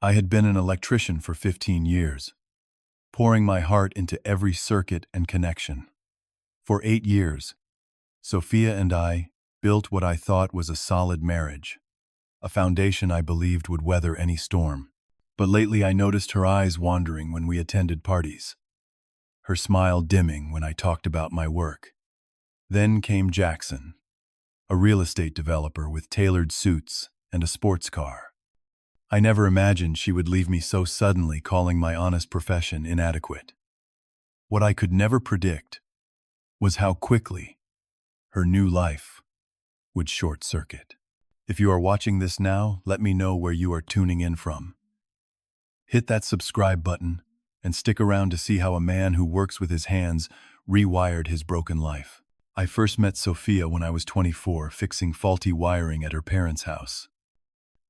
I had been an electrician for 15 years, pouring my heart into every circuit and connection. For 8 years, Sophia and I built what I thought was a solid marriage, a foundation I believed would weather any storm. But lately I noticed her eyes wandering when we attended parties, her smile dimming when I talked about my work. Then came Jackson, a real estate developer with tailored suits and a sports car. I never imagined she would leave me so suddenly, calling my honest profession inadequate. What I could never predict was how quickly her new life would short-circuit. If you are watching this now, let me know where you are tuning in from. Hit that subscribe button and stick around to see how a man who works with his hands rewired his broken life. I first met Sophia when I was 24, fixing faulty wiring at her parents' house.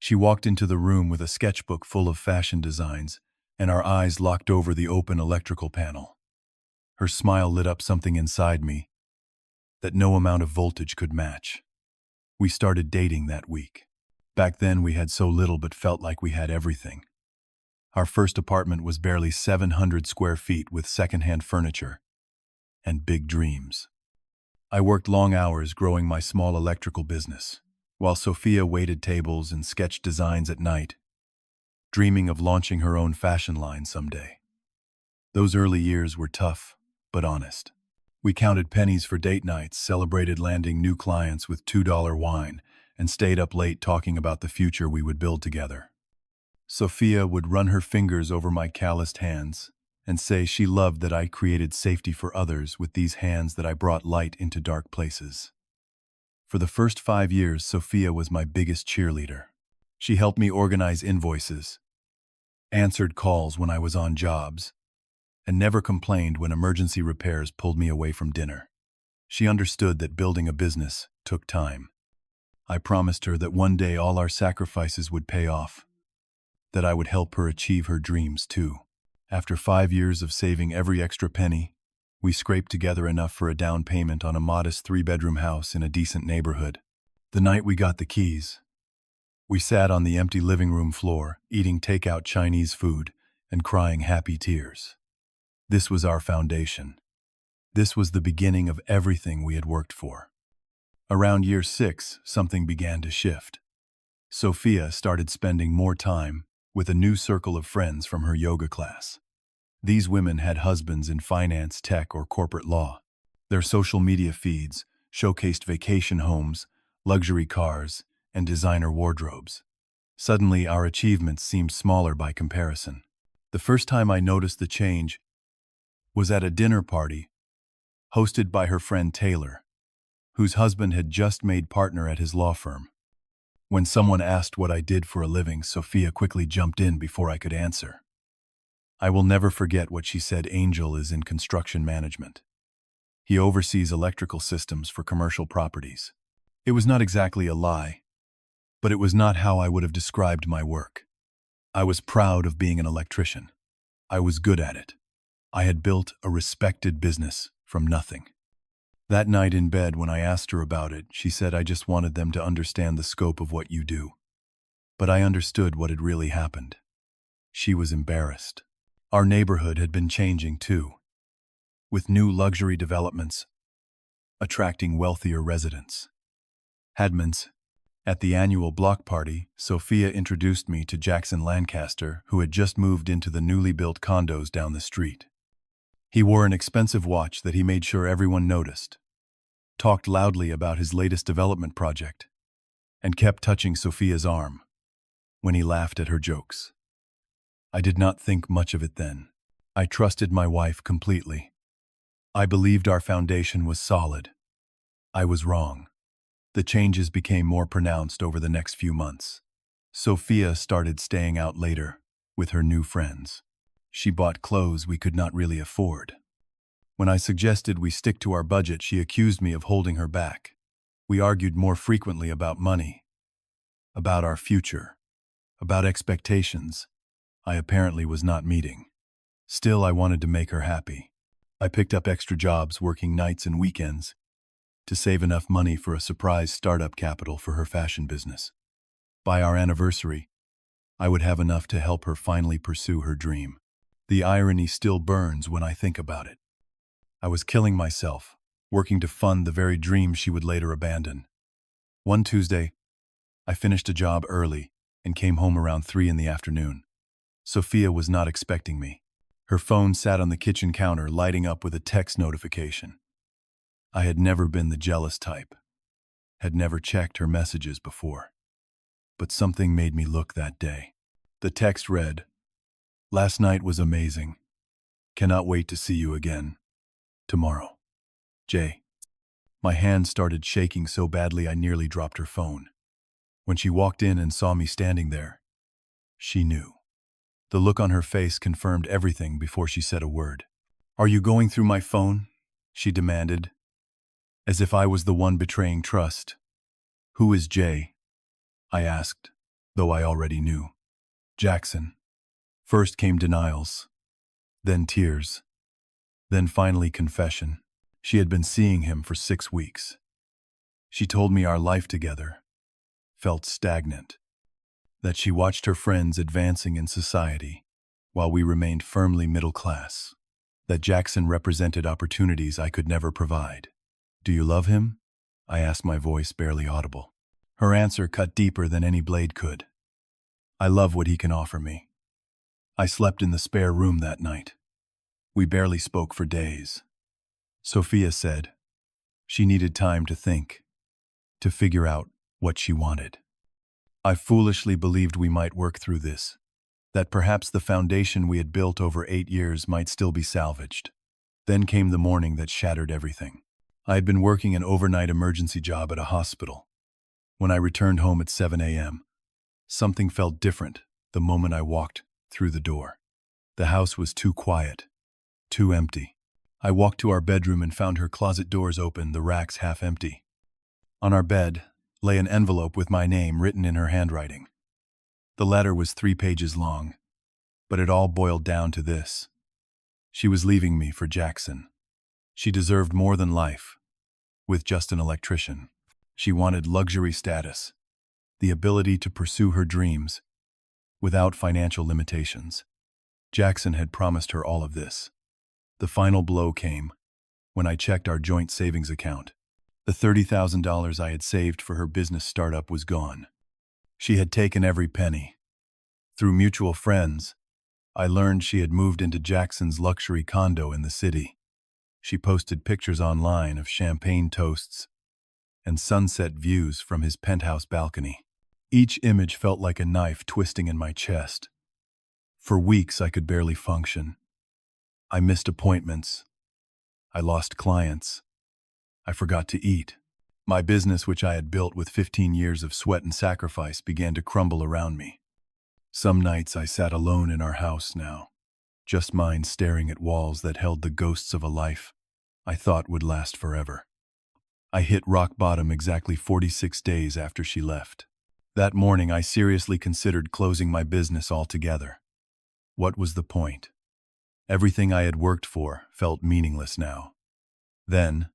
She walked into the room with a sketchbook full of fashion designs, and our eyes locked over the open electrical panel. Her smile lit up something inside me that no amount of voltage could match. We started dating that week. Back then we had so little but felt like we had everything. Our first apartment was barely 700 square feet with secondhand furniture and big dreams. I worked long hours growing my small electrical business, while Sophia waited tables and sketched designs at night, dreaming of launching her own fashion line someday. Those early years were tough, but honest. We counted pennies for date nights, celebrated landing new clients with $2 wine, and stayed up late talking about the future we would build together. Sophia would run her fingers over my calloused hands and say she loved that I created safety for others with these hands, that I brought light into dark places. For the first 5 years, Sophia was my biggest cheerleader. She helped me organize invoices, answered calls when I was on jobs, and never complained when emergency repairs pulled me away from dinner. She understood that building a business took time. I promised her that one day all our sacrifices would pay off, that I would help her achieve her dreams too. After 5 years of saving every extra penny, we scraped together enough for a down payment on a modest 3-bedroom house in a decent neighborhood. The night we got the keys, we sat on the empty living room floor, eating takeout Chinese food and crying happy tears. This was our foundation. This was the beginning of everything we had worked for. Around year 6, something began to shift. Sophia started spending more time with a new circle of friends from her yoga class. These women had husbands in finance, tech, or corporate law. Their social media feeds showcased vacation homes, luxury cars, and designer wardrobes. Suddenly, our achievements seemed smaller by comparison. The first time I noticed the change was at a dinner party hosted by her friend Taylor, whose husband had just made partner at his law firm. When someone asked what I did for a living, Sophia quickly jumped in before I could answer. I will never forget what she said. Angel is in construction management. He oversees electrical systems for commercial properties. It was not exactly a lie, but it was not how I would have described my work. I was proud of being an electrician. I was good at it. I had built a respected business from nothing. That night in bed, when I asked her about it, she said, "I just wanted them to understand the scope of what you do." But I understood what had really happened. She was embarrassed. Our neighborhood had been changing too, with new luxury developments attracting wealthier residents. Hadmans. At the annual block party, Sophia introduced me to Jackson Lancaster, who had just moved into the newly built condos down the street. He wore an expensive watch that he made sure everyone noticed, talked loudly about his latest development project, and kept touching Sophia's arm when he laughed at her jokes. I did not think much of it then. I trusted my wife completely. I believed our foundation was solid. I was wrong. The changes became more pronounced over the next few months. Sophia started staying out later with her new friends. She bought clothes we could not really afford. When I suggested we stick to our budget, she accused me of holding her back. We argued more frequently about money, about our future, about expectations I apparently was not meeting. Still, I wanted to make her happy. I picked up extra jobs, working nights and weekends, to save enough money for a surprise startup capital for her fashion business. By our anniversary, I would have enough to help her finally pursue her dream. The irony still burns when I think about it. I was killing myself, working to fund the very dream she would later abandon. One Tuesday, I finished a job early and came home around 3 in the afternoon. Sophia was not expecting me. Her phone sat on the kitchen counter, lighting up with a text notification. I had never been the jealous type, had never checked her messages before. But something made me look that day. The text read, "Last night was amazing. Cannot wait to see you again. Tomorrow. Jay." My hand started shaking so badly I nearly dropped her phone. When she walked in and saw me standing there, she knew. The look on her face confirmed everything before she said a word. "Are you going through my phone?" she demanded, as if I was the one betraying trust. "Who is Jay?" I asked, though I already knew. "Jackson." First came denials, then tears, then finally confession. She had been seeing him for 6 weeks. She told me our life together felt stagnant, that she watched her friends advancing in society while we remained firmly middle class, that Jackson represented opportunities I could never provide. "Do you love him?" I asked, my voice barely audible. Her answer cut deeper than any blade could. "I love what he can offer me." I slept in the spare room that night. We barely spoke for days. Sophia said she needed time to think, to figure out what she wanted. I foolishly believed we might work through this, that perhaps the foundation we had built over 8 years might still be salvaged. Then came the morning that shattered everything. I had been working an overnight emergency job at a hospital. When I returned home at 7 a.m., something felt different the moment I walked through the door. The house was too quiet, too empty. I walked to our bedroom and found her closet doors open, the racks half empty. On our bed lay an envelope with my name written in her handwriting. The letter was 3 pages long, but it all boiled down to this: she was leaving me for Jackson. She deserved more than life with just an electrician. She wanted luxury status, the ability to pursue her dreams without financial limitations. Jackson had promised her all of this. The final blow came when I checked our joint savings account. The $30,000 I had saved for her business startup was gone. She had taken every penny. Through mutual friends, I learned she had moved into Jackson's luxury condo in the city. She posted pictures online of champagne toasts and sunset views from his penthouse balcony. Each image felt like a knife twisting in my chest. For weeks I could barely function. I missed appointments. I lost clients. I forgot to eat. My business, which I had built with 15 years of sweat and sacrifice, began to crumble around me. Some nights I sat alone in our house now, just mine, staring at walls that held the ghosts of a life I thought would last forever. I hit rock bottom exactly 46 days after she left. That morning I seriously considered closing my business altogether. What was the point? Everything I had worked for felt meaningless now. Then,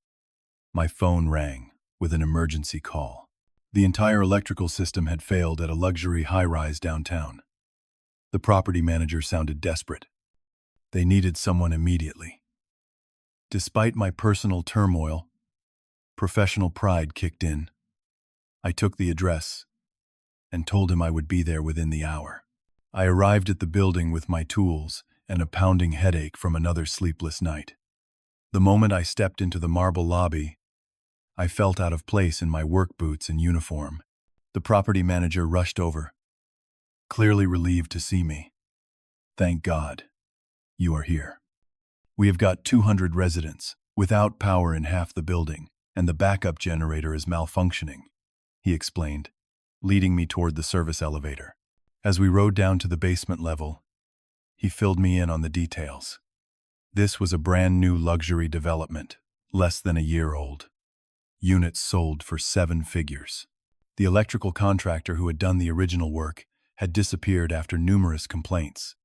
my phone rang with an emergency call. The entire electrical system had failed at a luxury high-rise downtown. The property manager sounded desperate. They needed someone immediately. Despite my personal turmoil, professional pride kicked in. I took the address and told him I would be there within the hour. I arrived at the building with my tools and a pounding headache from another sleepless night. The moment I stepped into the marble lobby, I felt out of place in my work boots and uniform. The property manager rushed over, clearly relieved to see me. "Thank God, you are here. We have got 200 residents without power in half the building, and the backup generator is malfunctioning," he explained, leading me toward the service elevator. As we rode down to the basement level, he filled me in on the details. This was a brand new luxury development, less than a year old. Units sold for 7 figures. The electrical contractor who had done the original work had disappeared after numerous complaints.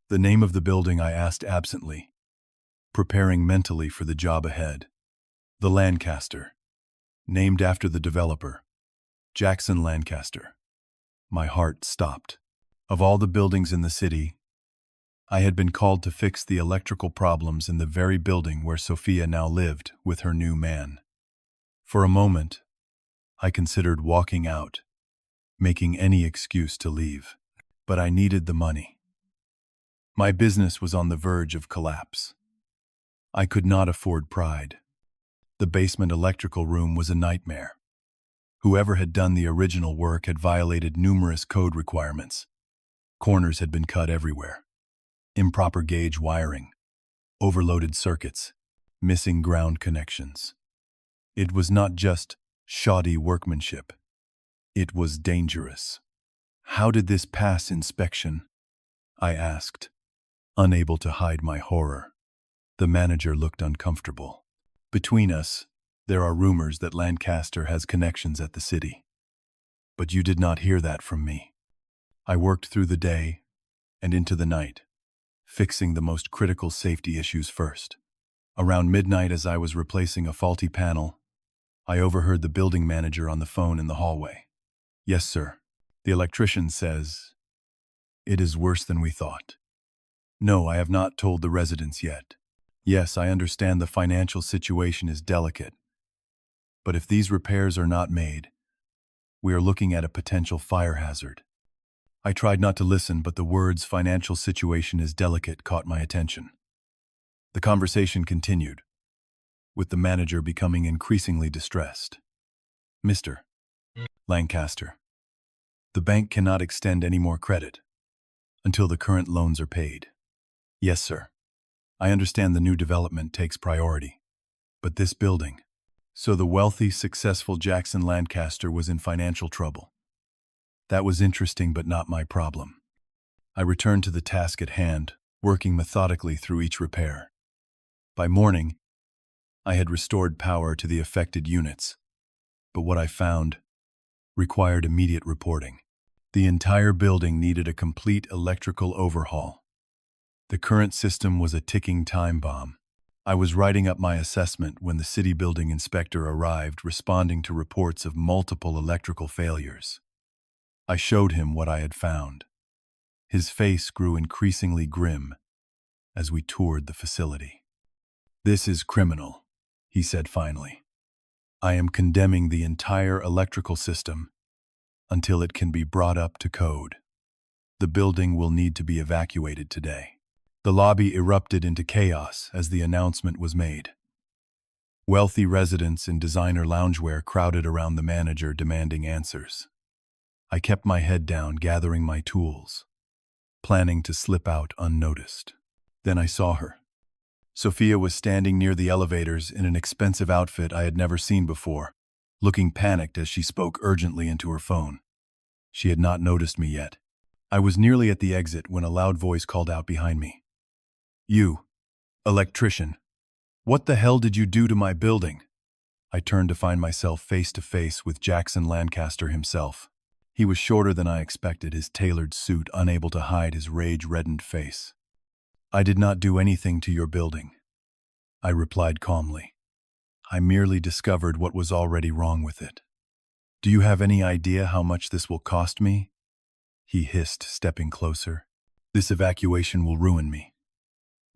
The name of the building I asked absently, preparing mentally for the job ahead. The Lancaster, named after the developer, Jackson Lancaster. My heart stopped. Of all the buildings in the city, I had been called to fix the electrical problems in the very building where Sophia now lived with her new man. For a moment, I considered walking out, making any excuse to leave. But I needed the money. My business was on the verge of collapse. I could not afford pride. The basement electrical room was a nightmare. Whoever had done the original work had violated numerous code requirements. Corners had been cut everywhere. Improper gauge wiring, overloaded circuits, missing ground connections. It was not just shoddy workmanship. It was dangerous. How did this pass inspection? I asked, unable to hide my horror. The manager looked uncomfortable. Between us, there are rumors that Lancaster has connections at the city. But you did not hear that from me. I worked through the day and into the night, fixing the most critical safety issues first. Around midnight, as I was replacing a faulty panel, I overheard the building manager on the phone in the hallway. "Yes, sir. The electrician says it is worse than we thought." "No, I have not told the residents yet. Yes, I understand the financial situation is delicate. But if these repairs are not made, we are looking at a potential fire hazard." I tried not to listen, but the words "financial situation is delicate" caught my attention. The conversation continued, with the manager becoming increasingly distressed. "Mr. Lancaster, the bank cannot extend any more credit until the current loans are paid." "Yes, sir. I understand the new development takes priority. But this building..." So the wealthy, successful Jackson Lancaster was in financial trouble. That was interesting, but not my problem. I returned to the task at hand, working methodically through each repair. By morning, I had restored power to the affected units, but what I found required immediate reporting. The entire building needed a complete electrical overhaul. The current system was a ticking time bomb. I was writing up my assessment when the city building inspector arrived, responding to reports of multiple electrical failures. I showed him what I had found. His face grew increasingly grim as we toured the facility. "This is criminal," he said finally. "I am condemning the entire electrical system until it can be brought up to code. The building will need to be evacuated today." The lobby erupted into chaos as the announcement was made. Wealthy residents in designer loungewear crowded around the manager, demanding answers. I kept my head down, gathering my tools, planning to slip out unnoticed. Then I saw her. Sophia was standing near the elevators in an expensive outfit I had never seen before, looking panicked as she spoke urgently into her phone. She had not noticed me yet. I was nearly at the exit when a loud voice called out behind me. "You, electrician, what the hell did you do to my building?" I turned to find myself face to face with Jackson Lancaster himself. He was shorter than I expected, his tailored suit unable to hide his rage-reddened face. "I did not do anything to your building," I replied calmly. "I merely discovered what was already wrong with it." "Do you have any idea how much this will cost me?" he hissed, stepping closer. "This evacuation will ruin me."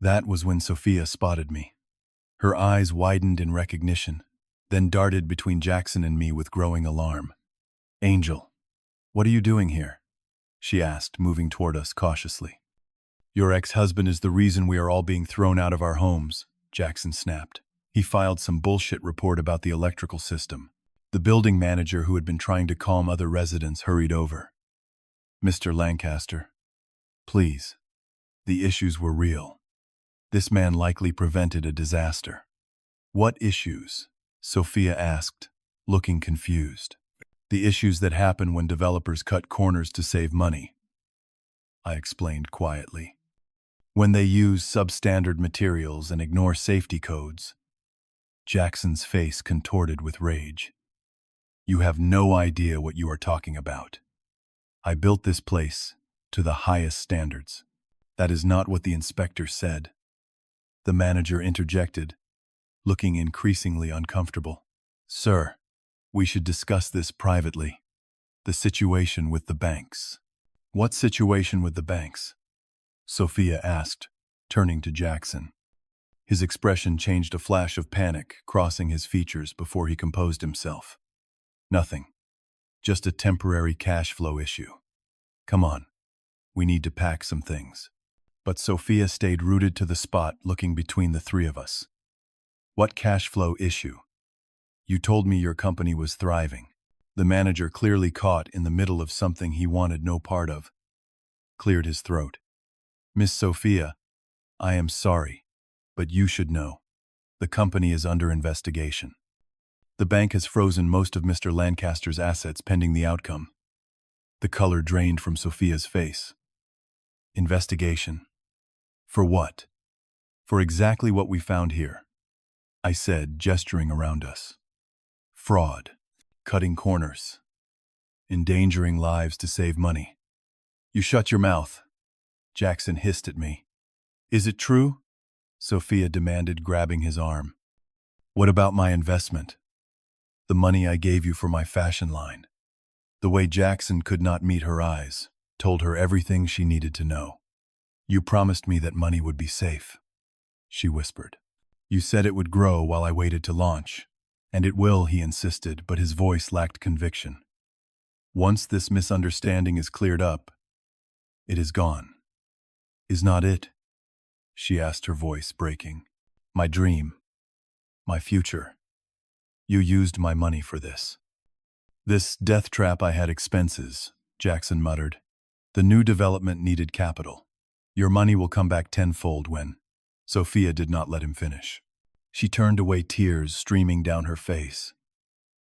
That was when Sophia spotted me. Her eyes widened in recognition, then darted between Jackson and me with growing alarm. "Angel, what are you doing here?" she asked, moving toward us cautiously. "Your ex-husband is the reason we are all being thrown out of our homes," Jackson snapped. He filed some bullshit report about the electrical system. The building manager, who had been trying to calm other residents, hurried over. "Mr. Lancaster, please. The issues were real. This man likely prevented a disaster." "What issues?" Sophia asked, looking confused. "The issues that happen when developers cut corners to save money," I explained quietly. "When they use substandard materials and ignore safety codes." Jackson's face contorted with rage. "You have no idea what you are talking about. I built this place to the highest standards." "That is not what the inspector said," the manager interjected, looking increasingly uncomfortable. "Sir, we should discuss this privately. The situation with the banks." What situation with the banks? Sophia asked, turning to Jackson. His expression changed, a flash of panic crossing his features before he composed himself. Nothing. Just a temporary cash flow issue. Come on. We need to pack some things. But Sophia stayed rooted to the spot, looking between the three of us. What cash flow issue? You told me your company was thriving. The manager, clearly caught in the middle of something he wanted no part of, cleared his throat. Miss Sophia, I am sorry, but you should know. The company is under investigation. The bank has frozen most of Mr. Lancaster's assets pending the outcome. The color drained from Sophia's face. Investigation? For what? For exactly what we found here, I said, gesturing around us. Fraud. Cutting corners. Endangering lives to save money. You shut your mouth, Jackson hissed at me. Is it true? Sophia demanded, grabbing his arm. What about my investment? The money I gave you for my fashion line. The way Jackson could not meet her eyes told her everything she needed to know. You promised me that money would be safe, she whispered. You said it would grow while I waited to launch. And it will, he insisted, but his voice lacked conviction. Once this misunderstanding is cleared up, it is gone. Is not it? She asked, her voice breaking. My dream. My future. You used my money for this. This death trap I had expenses, Jackson muttered. The new development needed capital. Your money will come back tenfold when... Sophia did not let him finish. She turned away, tears streaming down her face.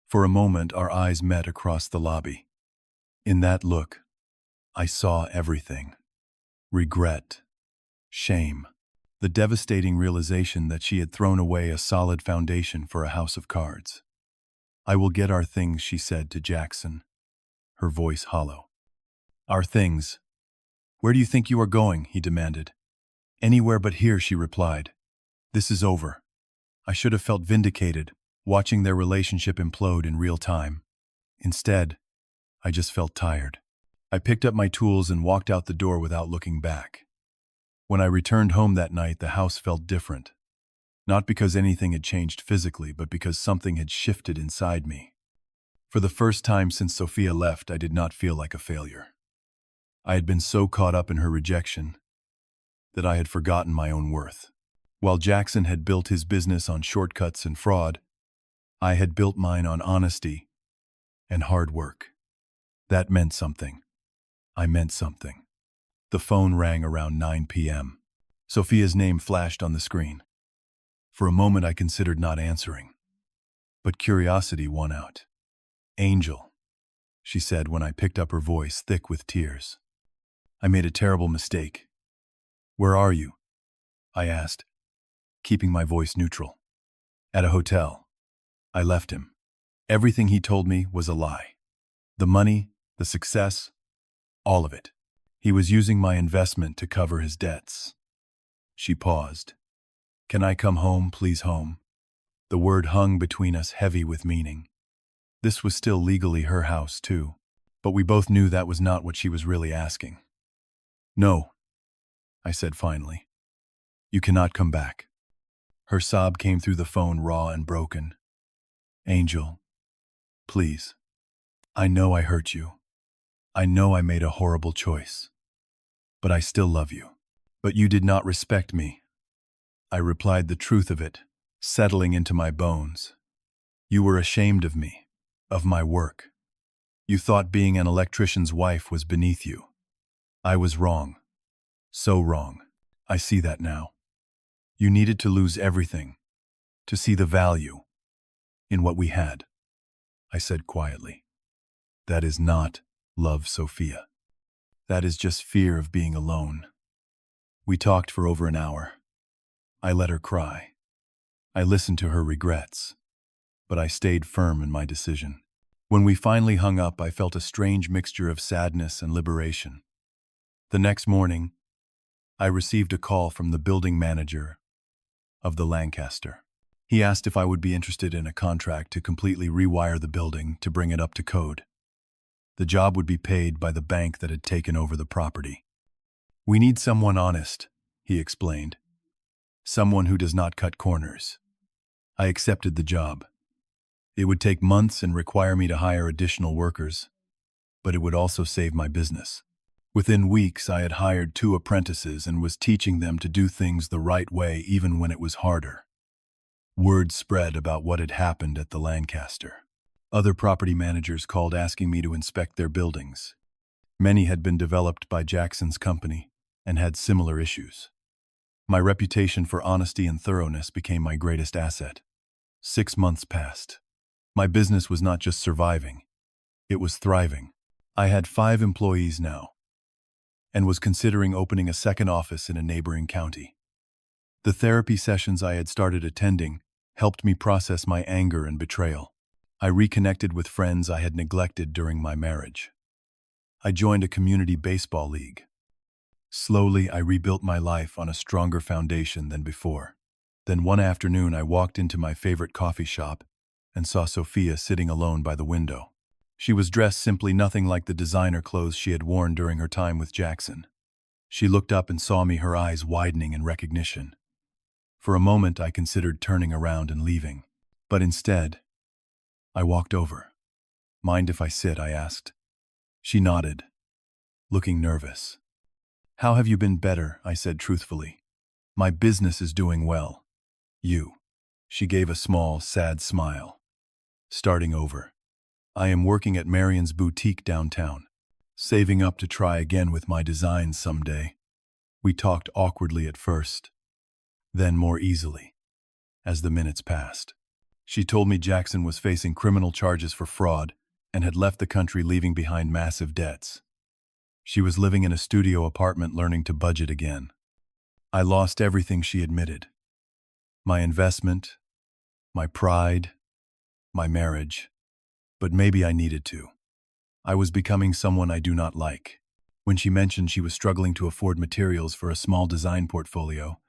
For a moment, our eyes met across the lobby. In that look, I saw everything. Regret. Shame. The devastating realization that she had thrown away a solid foundation for a house of cards. I will get our things, she said to Jackson, her voice hollow. Our things? Where do you think you are going? He demanded. Anywhere but here, she replied. This is over. I should have felt vindicated, watching their relationship implode in real time. Instead, I just felt tired. I picked up my tools and walked out the door without looking back. When I returned home that night, the house felt different. Not because anything had changed physically, but because something had shifted inside me. For the first time since Sophia left, I did not feel like a failure. I had been so caught up in her rejection that I had forgotten my own worth. While Jackson had built his business on shortcuts and fraud, I had built mine on honesty and hard work. That meant something. I meant something. The phone rang around 9 p.m. Sophia's name flashed on the screen. For a moment I considered not answering, but curiosity won out. Angel, she said when I picked up her voice thick with tears. I made a terrible mistake. Where are you? I asked, keeping my voice neutral. At a hotel. I left him. Everything he told me was a lie. The money, the success, all of it. He was using my investment to cover his debts. She paused. Can I come home, please, home? The word hung between us, heavy with meaning. This was still legally her house, too, but we both knew that was not what she was really asking. No, I said finally. You cannot come back. Her sob came through the phone, raw and broken. Angel, please. I know I hurt you. I know I made a horrible choice. But I still love you. But you did not respect me. I replied, the truth of it settling into my bones. You were ashamed of me, of my work. You thought being an electrician's wife was beneath you. I was wrong. So wrong. I see that now. You needed to lose everything, to see the value in what we had. I said quietly. That is not love, Sophia. That is just fear of being alone. We talked for over an hour. I let her cry. I listened to her regrets, but I stayed firm in my decision. When we finally hung up, I felt a strange mixture of sadness and liberation. The next morning, I received a call from the building manager of the Lancaster. He asked if I would be interested in a contract to completely rewire the building to bring it up to code. The job would be paid by the bank that had taken over the property. "We need someone honest," he explained. "Someone who does not cut corners." I accepted the job. It would take months and require me to hire additional workers, but it would also save my business. Within weeks, I had hired 2 apprentices and was teaching them to do things the right way even when it was harder. Word spread about what had happened at the Lancaster. Other property managers called asking me to inspect their buildings. Many had been developed by Jackson's company and had similar issues. My reputation for honesty and thoroughness became my greatest asset. 6 months passed. My business was not just surviving, it was thriving. I had 5 employees now, and was considering opening a second office in a neighboring county. The therapy sessions I had started attending helped me process my anger and betrayal. I reconnected with friends I had neglected during my marriage. I joined a community baseball league. Slowly, I rebuilt my life on a stronger foundation than before. Then one afternoon, I walked into my favorite coffee shop and saw Sophia sitting alone by the window. She was dressed simply nothing like the designer clothes she had worn during her time with Jackson. She looked up and saw me, her eyes widening in recognition. For a moment, I considered turning around and leaving. But instead, I walked over. "Mind if I sit?" I asked. She nodded, looking nervous. "How have you been?" "Better," I said truthfully. "My business is doing well." "You?" She gave a small, sad smile. "Starting over. I am working at Marion's boutique downtown, saving up to try again with my designs someday." We talked awkwardly at first, then more easily, as the minutes passed. She told me Jackson was facing criminal charges for fraud and had left the country, leaving behind massive debts. She was living in a studio apartment, learning to budget again. I lost everything, she admitted. My investment, my pride, my marriage. But maybe I needed to. I was becoming someone I do not like. When she mentioned she was struggling to afford materials for a small design portfolio,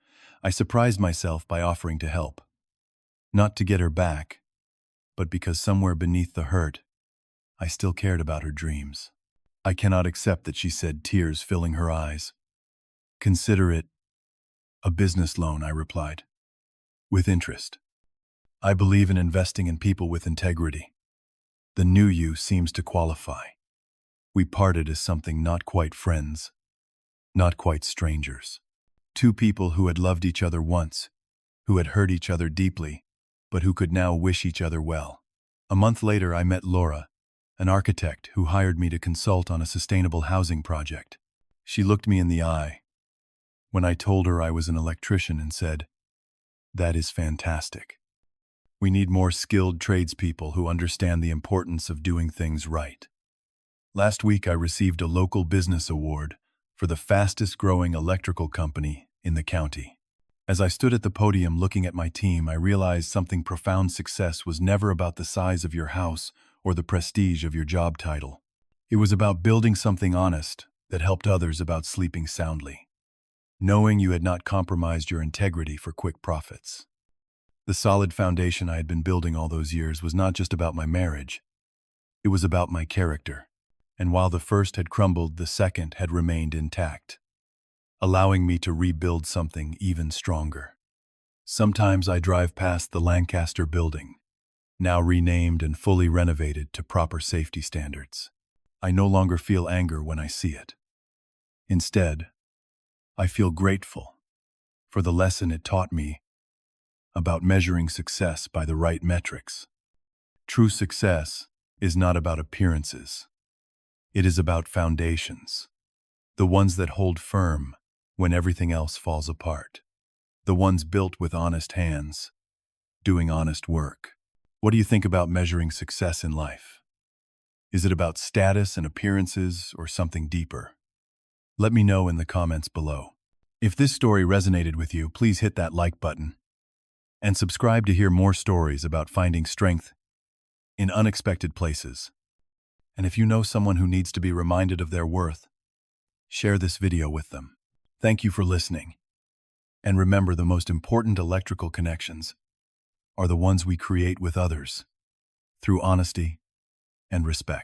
I surprised myself by offering to help. Not to get her back, but because somewhere beneath the hurt, I still cared about her dreams. "I cannot accept that," she said, tears filling her eyes. "Consider it a business loan," I replied, "with interest. I believe in investing in people with integrity. The new you seems to qualify." We parted as something not quite friends, not quite strangers. 2 people who had loved each other once, who had hurt each other deeply, but who could now wish each other well. A month later, I met Laura, an architect who hired me to consult on a sustainable housing project. She looked me in the eye when I told her I was an electrician and said, "That is fantastic. We need more skilled tradespeople who understand the importance of doing things right." Last week, I received a local business award for the fastest growing electrical company in the county. As I stood at the podium looking at my team, I realized something profound. Success was never about the size of your house or the prestige of your job title. It was about building something honest that helped others, about sleeping soundly, knowing you had not compromised your integrity for quick profits. The solid foundation I had been building all those years was not just about my marriage. It was about my character. And while the first had crumbled, the second had remained intact, allowing me to rebuild something even stronger. Sometimes I drive past the Lancaster building, now renamed and fully renovated to proper safety standards. I no longer feel anger when I see it. Instead, I feel grateful for the lesson it taught me about measuring success by the right metrics. True success is not about appearances. It is about foundations, the ones that hold firm when everything else falls apart, the ones built with honest hands, doing honest work. What do you think about measuring success in life? Is it about status and appearances or something deeper? Let me know in the comments below. If this story resonated with you, please hit that like button and subscribe to hear more stories about finding strength in unexpected places. And if you know someone who needs to be reminded of their worth, share this video with them. Thank you for listening. And remember, the most important electrical connections are the ones we create with others through honesty and respect.